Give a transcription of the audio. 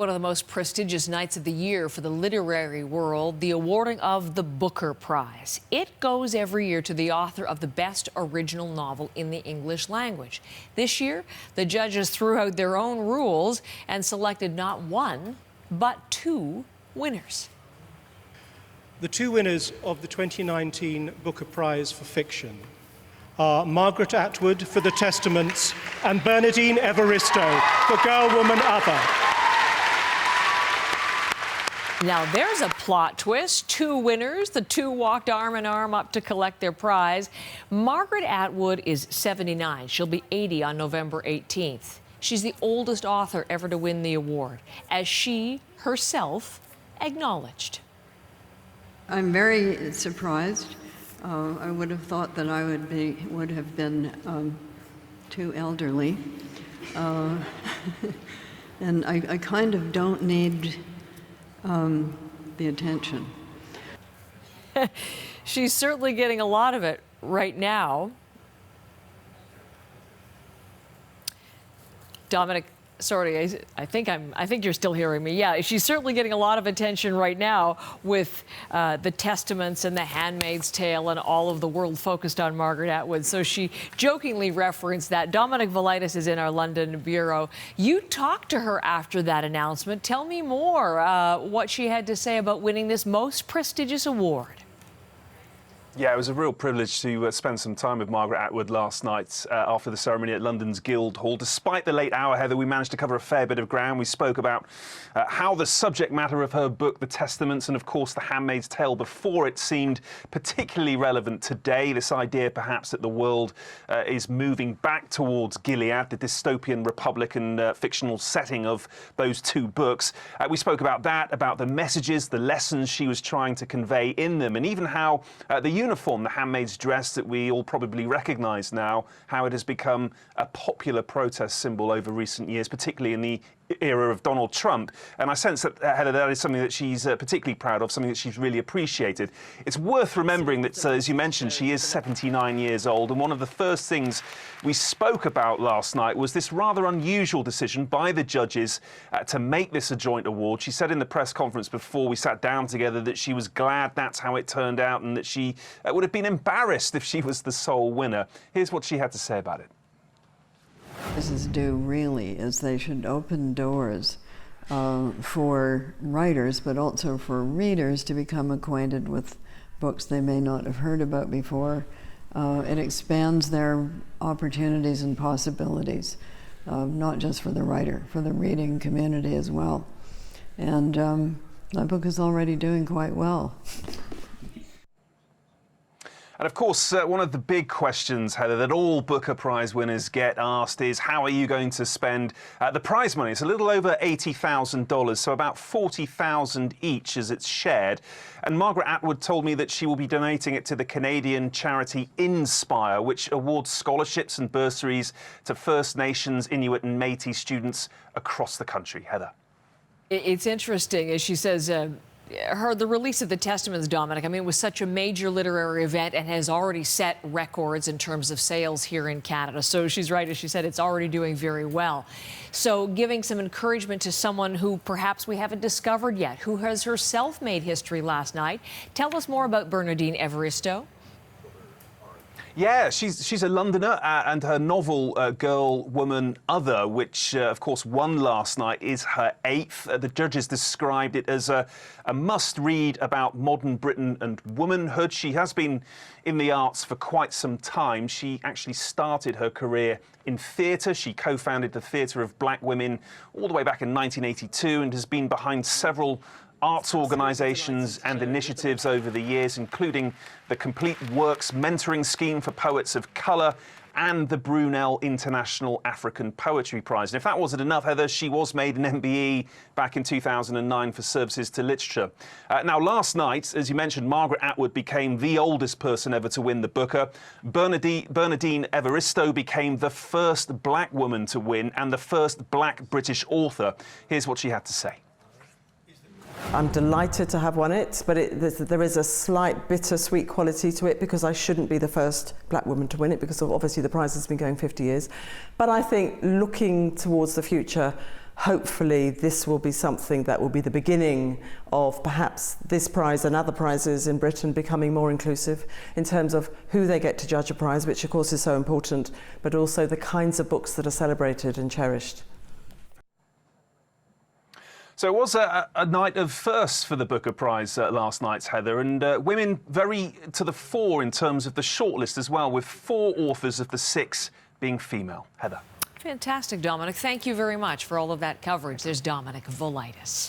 One of the most prestigious nights of the year for the literary world, the awarding of the Booker Prize. It goes every year to the author of the best original novel in the English language. This year, the judges threw out their own rules and selected not one, but two winners. The two winners of the 2019 Booker Prize for Fiction are Margaret Atwood for The Testaments and Bernardine Evaristo for Girl, Woman, Other. Now, there's a plot twist. Two winners. The two walked arm in arm up to collect their prize. Margaret Atwood is 79. She'll be 80 on November 18th. She's the oldest author ever to win the award, as she herself acknowledged. I'm very surprised. I would have thought that I would have been too elderly. And I kind of don't need the attention. She's certainly getting a lot of it right now. Dominic, sorry, I think you're still hearing me. Yeah, she's certainly getting a lot of attention right now with The Testaments and The Handmaid's Tale and all of the world focused on Margaret Atwood. So she jokingly referenced that. Dominic Velitis is in our London bureau. You talked to her after that announcement. Tell me more what she had to say about winning this most prestigious award. Yeah, it was a real privilege to spend some time with Margaret Atwood last night after the ceremony at London's Guildhall. Despite the late hour, Heather, we managed to cover a fair bit of ground. We spoke about how the subject matter of her book, The Testaments, and of course The Handmaid's Tale before it seemed particularly relevant today. This idea perhaps that the world is moving back towards Gilead, the dystopian Republican fictional setting of those two books. We spoke about that, about the messages, the lessons she was trying to convey in them, and even how the uniform, the handmaid's dress that we all probably recognise now, how it has become a popular protest symbol over recent years, particularly in the era of Donald Trump. And I sense that, Heather, that is something that she's particularly proud of, something that she's really appreciated. It's worth remembering that, as you mentioned, she is 79 years old, and one of the first things we spoke about last night was this rather unusual decision by the judges to make this a joint award. She said in the press conference before we sat down together that she was glad that's how it turned out and that she would have been embarrassed if she was the sole winner. Here's what she had to say about it. This is due really is they should open doors for writers, but also for readers to become acquainted with books they may not have heard about before. It expands their opportunities and possibilities, not just for the writer, for the reading community as well. And that book is already doing quite well. And of course, one of the big questions, Heather, that all Booker Prize winners get asked is, how are you going to spend the prize money? It's a little over $80,000, so about $40,000 each as it's shared. And Margaret Atwood told me that she will be donating it to the Canadian charity Inspire, which awards scholarships and bursaries to First Nations, Inuit and Métis students across the country. Heather. It's interesting, as she says, the release of The Testaments, Dominic, I mean, it was such a major literary event and has already set records in terms of sales here in Canada. So she's right, as she said, it's already doing very well. So giving some encouragement to someone who perhaps we haven't discovered yet, who has herself made history last night. Tell us more about Bernardine Evaristo. Yeah, she's a Londoner, and her novel, Girl, Woman, Other, which, of course, won last night, is her 8th. The judges described it as a must-read about modern Britain and womanhood. She has been in the arts for quite some time. She actually started her career in theatre. She co-founded the Theatre of Black Women all the way back in 1982 and has been behind several arts organisations and initiatives over the years, including the Complete Works mentoring scheme for poets of colour and the Brunel International African Poetry Prize. And if that wasn't enough, Heather, she was made an MBE back in 2009 for services to literature. Now, last night, as you mentioned, Margaret Atwood became the oldest person ever to win the Booker. Bernardine Evaristo became the first black woman to win and the first black British author. Here's what she had to say. I'm delighted to have won it, but there is a slight bittersweet quality to it because I shouldn't be the first black woman to win it, because obviously the prize has been going 50 years. But I think looking towards the future, hopefully this will be something that will be the beginning of perhaps this prize and other prizes in Britain becoming more inclusive in terms of who they get to judge a prize, which of course is so important, but also the kinds of books that are celebrated and cherished. So it was a night of firsts for the Booker Prize last night, Heather, and women very to the fore in terms of the shortlist as well, with 4 authors of the 6 being female. Heather. Fantastic, Dominic. Thank you very much for all of that coverage. There's Dominic Volitis.